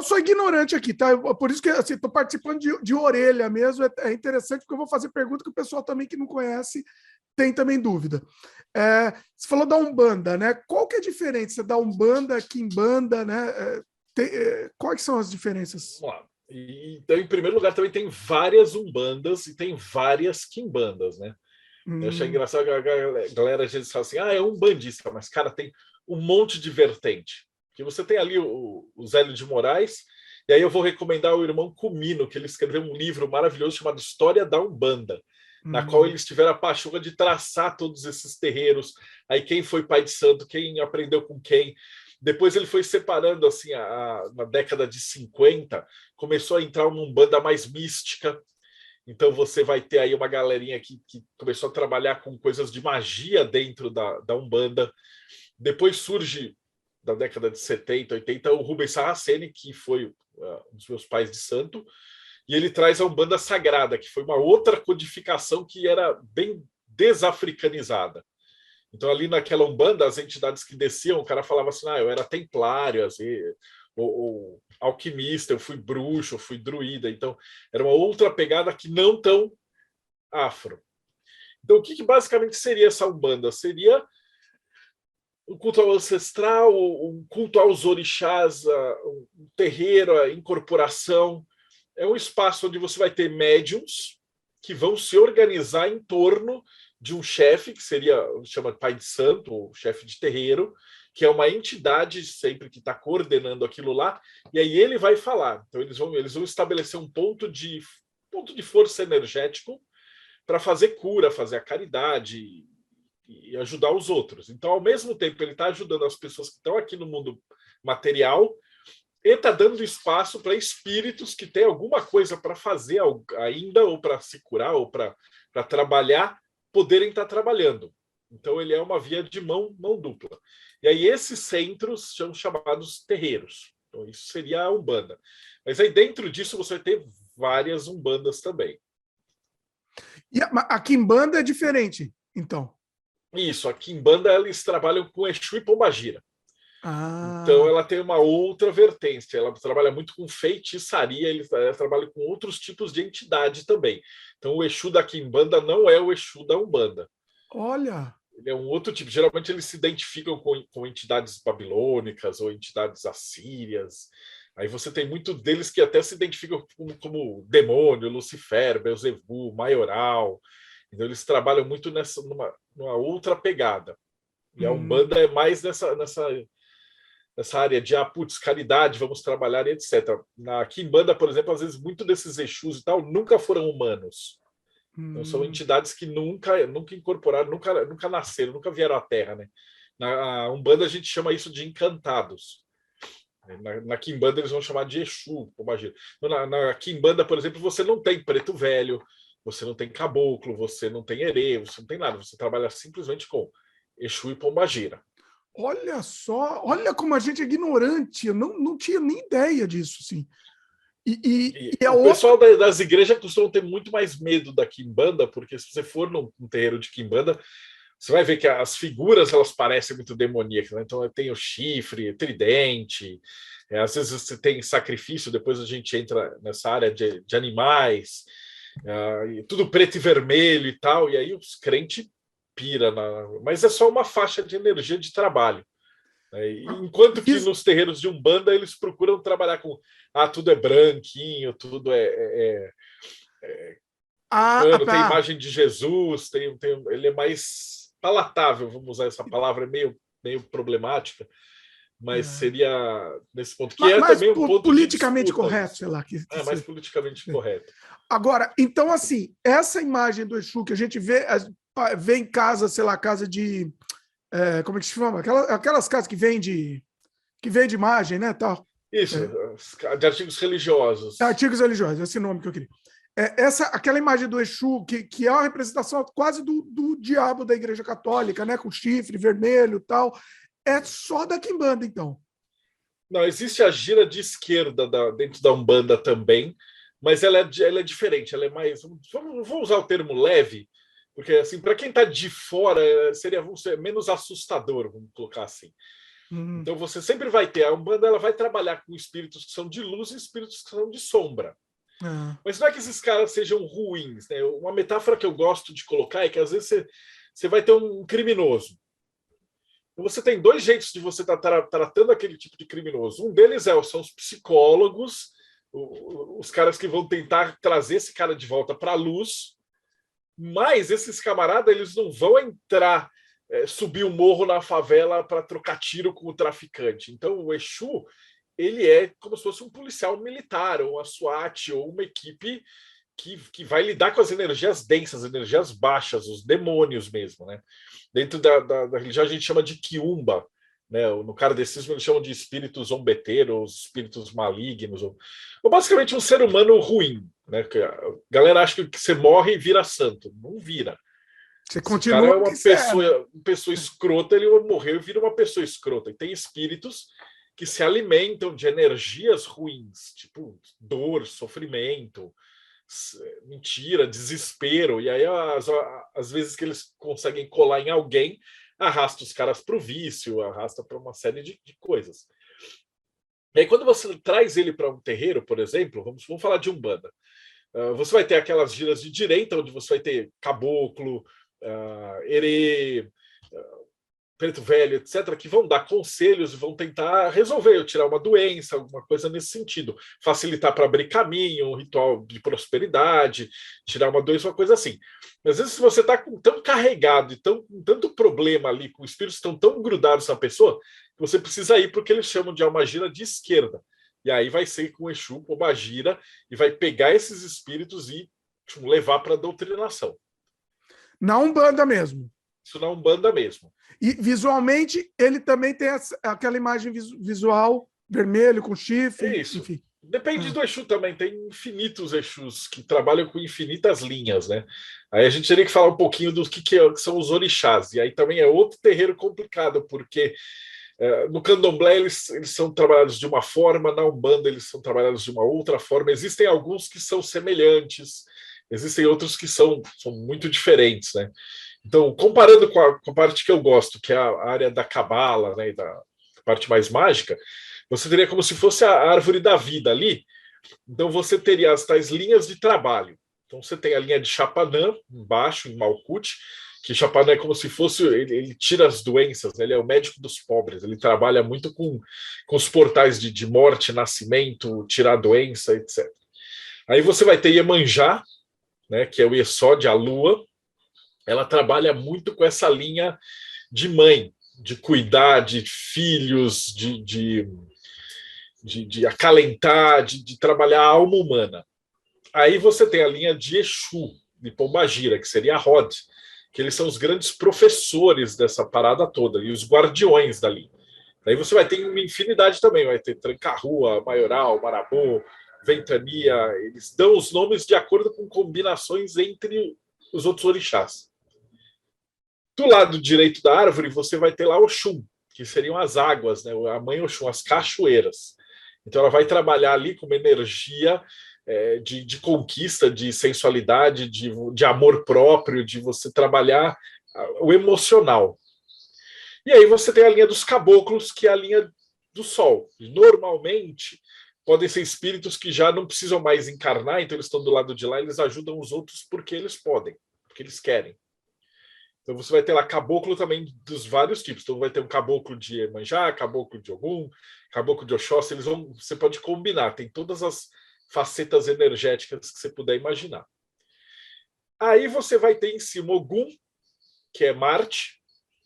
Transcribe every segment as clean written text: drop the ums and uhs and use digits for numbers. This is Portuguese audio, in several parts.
eu sou ignorante aqui, tá? Por isso que assim, estou participando de orelha mesmo. É interessante porque eu vou fazer pergunta que o pessoal também que não conhece tem também dúvida. Você falou da Umbanda, né? Qual que é a diferença da Umbanda, Quimbanda, né? Quais são as diferenças? Vamos lá. Então, em primeiro lugar, também tem várias umbandas e tem várias quimbandas, né? Eu achei engraçado que a galera às vezes fala assim, é umbandista, mas, cara, tem um monte de vertente. Que você tem ali o Zélio de Moraes, e aí eu vou recomendar o irmão Cumino, que ele escreveu um livro maravilhoso chamado História da Umbanda, na qual eles tiveram a pachorra de traçar todos esses terreiros, aí quem foi pai de santo, quem aprendeu com quem. Depois ele foi separando, assim, na década de 50, começou a entrar uma Umbanda mais mística. Então você vai ter aí uma galerinha que começou a trabalhar com coisas de magia dentro da Umbanda. Depois surge, da década de 70, 80, o Rubens Saraceni, que foi um dos meus pais de santo, e ele traz a Umbanda Sagrada, que foi uma outra codificação que era bem desafricanizada. Então, ali naquela Umbanda, as entidades que desciam, o cara falava assim, eu era templário, assim, ou alquimista, eu fui bruxo, eu fui druida. Então, era uma outra pegada que não tão afro. Então, o que basicamente seria essa Umbanda? Seria um culto ao ancestral, um culto aos orixás, um terreiro, a incorporação. É um espaço onde você vai ter médiums que vão se organizar em torno de um chefe, que chama pai de santo, ou chefe de terreiro, que é uma entidade sempre que está coordenando aquilo lá, e aí ele vai falar. Então eles vão estabelecer um ponto de força energético para fazer cura, fazer a caridade e ajudar os outros. Então, ao mesmo tempo, ele está ajudando as pessoas que estão aqui no mundo material e está dando espaço para espíritos que têm alguma coisa para fazer ainda, ou para se curar, ou para trabalhar, poderem estar trabalhando. Então, ele é uma via de mão dupla. E aí, esses centros são chamados terreiros. Então, isso seria a Umbanda. Mas aí, dentro disso, você vai ter várias Umbandas também. E a Quimbanda é diferente, então? Isso, a Quimbanda, eles trabalham com Exu e Pombagira. Então, ela tem uma outra vertente. Ela trabalha muito com feitiçaria, ela trabalha com outros tipos de entidade também. Então, o Exu da Quimbanda não é o Exu da Umbanda. Olha! Ele é um outro tipo. Geralmente, eles se identificam com entidades babilônicas ou entidades assírias. Aí você tem muito deles que até se identificam como demônio, Lucifer, Beelzebub, Maioral. Então, eles trabalham muito numa outra pegada. E a Umbanda é mais nessa área de, caridade, vamos trabalhar e etc. Na Quimbanda, por exemplo, às vezes, muito desses Exus e tal nunca foram humanos. Então, são entidades que nunca incorporaram, nunca nasceram, nunca vieram à Terra, né? Na Umbanda, a gente chama isso de encantados. Na Quimbanda, eles vão chamar de Exu, imagina. Na Quimbanda, por exemplo, você não tem preto velho, você não tem caboclo, você não tem herê, você não tem nada. Você trabalha simplesmente com Exu e Pombagira. Olha só, olha como a gente é ignorante, eu não tinha nem ideia disso, assim. E o pessoal das igrejas costumam ter muito mais medo da Quimbanda, porque se você for num terreiro de Quimbanda, você vai ver que as figuras elas parecem muito demoníacas, né? Então tem o chifre, tridente, às vezes você tem sacrifício, depois a gente entra nessa área de animais, tudo preto e vermelho e tal, e aí os crentes pira, mas é só uma faixa de energia de trabalho. Enquanto que nos terreiros de Umbanda eles procuram trabalhar com tudo é branquinho, tudo tem imagem de Jesus, ele é mais palatável, vamos usar essa palavra, é meio problemática, mas seria nesse ponto, que é também um ponto politicamente de disputa, correto, sei lá. Mais politicamente correto. Agora, então, assim, essa imagem do Exu que a gente vê em casa, sei lá, casa de... como é que se chama? Aquelas casas que vende imagem, né, tal. Isso, de artigos religiosos. Artigos religiosos, esse nome que eu queria. Aquela imagem do Exu, que é uma representação quase do diabo da Igreja Católica, né, com chifre vermelho e tal, é só da Quimbanda, então. Não, existe a gira de esquerda dentro da Umbanda também, mas ela é diferente, ela é mais... Vou usar o termo leve, porque assim, para quem está de fora, seria menos assustador, vamos colocar assim. Então você sempre vai ter, a Umbanda ela vai trabalhar com espíritos que são de luz e espíritos que são de sombra. Mas não é que esses caras sejam ruins, né? Uma metáfora que eu gosto de colocar é que às vezes você vai ter um criminoso. Então você tem dois jeitos de você estar tratando aquele tipo de criminoso. Um deles são os psicólogos, os caras que vão tentar trazer esse cara de volta para a luz, mas esses camaradas eles não vão entrar, subir o morro na favela para trocar tiro com o traficante. Então o Exu ele é como se fosse um policial militar, ou uma SWAT, ou uma equipe que vai lidar com as energias densas, energias baixas, os demônios mesmo, né? Dentro da religião a gente chama de quiumba, né? No kardecismo eles chamam de espíritos zombeteiros, espíritos malignos, ou basicamente um ser humano ruim, né? A galera acha que você morre e vira santo. Não vira. Você Esse cara é uma pessoa escrota, ele morreu e vira uma pessoa escrota. E tem espíritos que se alimentam de energias ruins, tipo dor, sofrimento, mentira, desespero. E aí, às vezes que eles conseguem colar em alguém, arrasta os caras para o vício, arrasta para uma série de coisas. E aí, quando você traz ele para um terreiro, por exemplo, vamos falar de Umbanda, você vai ter aquelas giras de direita, onde você vai ter caboclo, herê, preto velho, etc., que vão dar conselhos e vão tentar resolver, tirar uma doença, alguma coisa nesse sentido, facilitar para abrir caminho, um ritual de prosperidade, tirar uma doença, uma coisa assim. Mas às vezes, se você está tão carregado e com tanto problema ali, com espíritos estão tão grudados na pessoa, que você precisa ir para o que eles chamam de almagira de esquerda. E aí vai ser com o Exu, com o Magira, e vai pegar esses espíritos e levar para a doutrinação. Na Umbanda mesmo. Isso na Umbanda mesmo. E visualmente ele também tem aquela imagem visual vermelho com chifre. Isso. Enfim. Depende do Exu também. Tem infinitos Exus que trabalham com infinitas linhas, né? Aí a gente teria que falar um pouquinho do que são os orixás. E aí também é outro terreiro complicado, porque no candomblé eles são trabalhados de uma forma, na Umbanda eles são trabalhados de uma outra forma. Existem alguns que são semelhantes, existem outros que são muito diferentes, né? Então, comparando com a parte que eu gosto, que é a área da cabala, né, da parte mais mágica, você teria como se fosse a árvore da vida ali. Então, você teria as tais linhas de trabalho. Então, você tem a linha de Chapanã, embaixo, em Malkuth, que Chapanã é como se fosse, ele tira as doenças, né? Ele é o médico dos pobres, ele trabalha muito com os portais de morte, nascimento, tirar a doença, etc. Aí você vai ter Iemanjá, né, que é o Iesod, a lua. Ela trabalha muito com essa linha de mãe, de cuidar de filhos, de acalentar, de trabalhar a alma humana. Aí você tem a linha de Exu, de Pombagira, que seria a Rod, que eles são os grandes professores dessa parada toda, e os guardiões dali. Aí você vai ter uma infinidade também, vai ter Tranca-Rua, Maioral, Marabô, Ventania, eles dão os nomes de acordo com combinações entre os outros orixás. Do lado direito da árvore, você vai ter lá Oxum, que seriam as águas, né? A mãe Oxum, as cachoeiras. Então, ela vai trabalhar ali com uma energia de conquista, de sensualidade, de amor próprio, de você trabalhar o emocional. E aí você tem a linha dos caboclos, que é a linha do sol. Normalmente, podem ser espíritos que já não precisam mais encarnar, então eles estão do lado de lá, eles ajudam os outros porque eles podem, porque eles querem. Então você vai ter lá caboclo também dos vários tipos. Então vai ter um caboclo de Iemanjá, caboclo de Ogum, caboclo de Oxóssi. Você pode combinar, tem todas as facetas energéticas que você puder imaginar. Aí você vai ter em cima Ogum, que é Marte.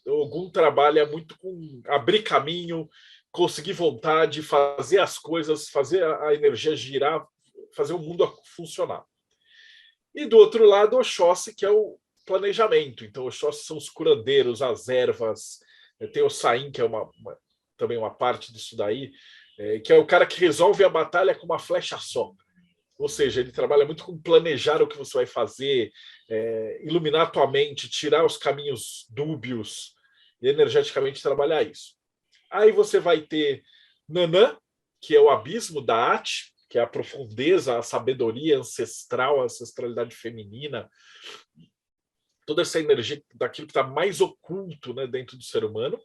O Ogum trabalha muito com abrir caminho, conseguir vontade, fazer as coisas, fazer a energia girar, fazer o mundo funcionar. E do outro lado, Oxóssi, que é o planejamento. Então, Oxóssi são os curandeiros, as ervas. Tem o Saim, que é também uma parte disso daí, que é o cara que resolve a batalha com uma flecha só. Ou seja, ele trabalha muito com planejar o que você vai fazer, iluminar a tua mente, tirar os caminhos dúbios e energeticamente trabalhar isso. Aí você vai ter Nanã, que é o abismo da Ati, que é a profundeza, a sabedoria ancestral, a ancestralidade feminina, toda essa energia daquilo que está mais oculto, né, dentro do ser humano.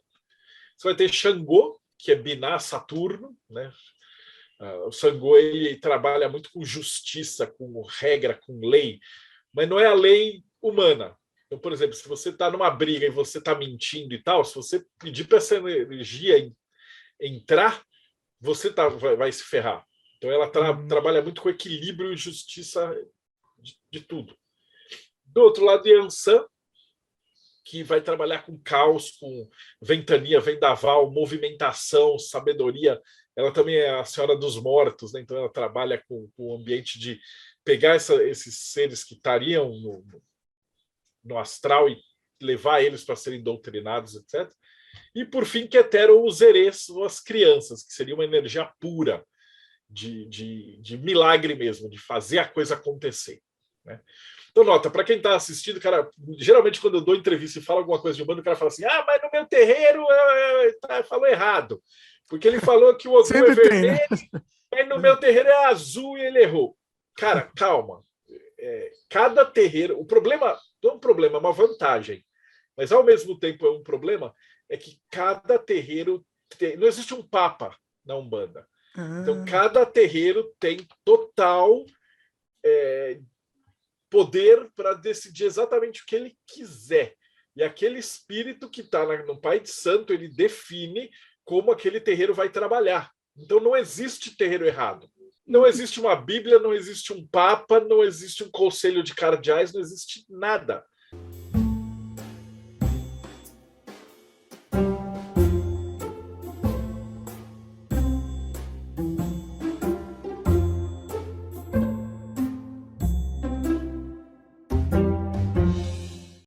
Você vai ter Xangô, que é Biná Saturno, né? O Xangô ele trabalha muito com justiça, com regra, com lei, mas não é a lei humana. Então, por exemplo, se você está numa briga e você está mentindo e tal, se você pedir para essa energia entrar, você vai se ferrar. Então, ela trabalha muito com equilíbrio e justiça de tudo. Do outro lado, Yansan, que vai trabalhar com caos, com ventania, vendaval, movimentação, sabedoria. Ela também é a senhora dos mortos, né? Então ela trabalha com o ambiente de pegar esses seres que estariam no astral e levar eles para serem doutrinados, etc. E, por fim, Ketero, os Erês, ou as crianças, que seria uma energia pura, de milagre mesmo, de fazer a coisa acontecer, né? Então, nota, para quem está assistindo, cara, geralmente quando eu dou entrevista e falo alguma coisa de Umbanda, o cara fala assim, mas no meu terreiro falou errado, porque ele falou que o Ogum é vermelho, né? Mas no meu terreiro é azul e ele errou. Cara, calma. Cada terreiro... O problema não é um problema, é uma vantagem, mas ao mesmo tempo é um problema, é que cada terreiro... Não existe um papa na Umbanda. Então, cada terreiro tem total... poder para decidir exatamente o que ele quiser. E aquele espírito que está no Pai de Santo, ele define como aquele terreiro vai trabalhar. Então não existe terreiro errado. Não existe uma Bíblia, não existe um Papa, não existe um conselho de cardeais, não existe nada.